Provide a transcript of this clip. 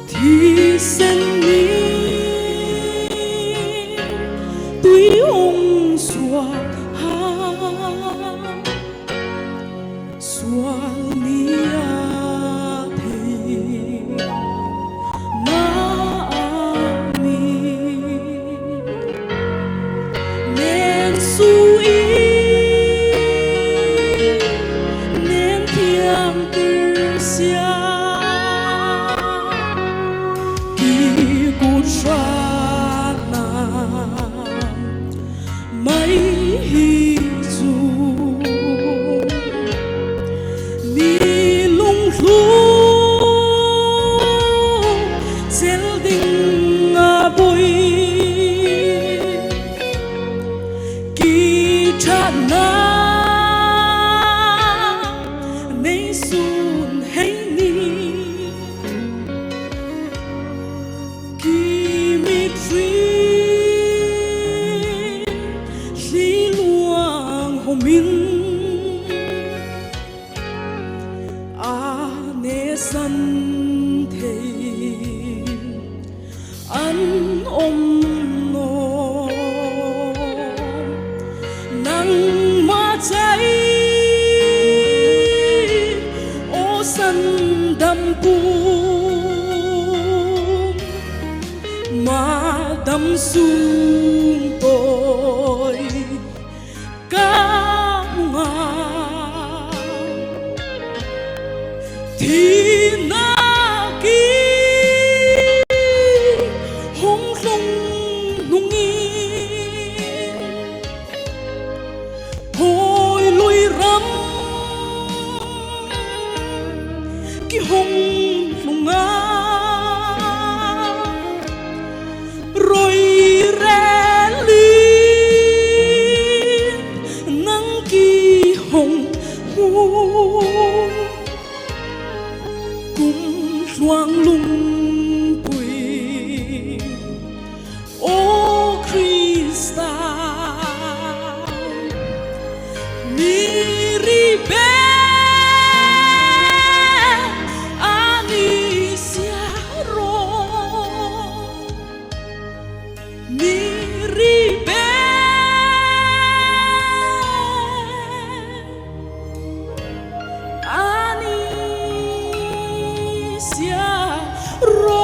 thì sinh mi tuy ông xóa ha xóa nia thì na mi nên suy nên thiam tư xia mấy hi dù ni lung lung zel ding a bui ki cha na nei sun hay ni ki mi min a ne san thei an no nang ma chai o san dam pu ma dam sung tôi thì na ki hong long nung in hoi lui ram ki hong lung a rồi re li nang ki hong cùng loang lung bùi ô Christa mi ri be ani sia ro mi ri be ani sia ro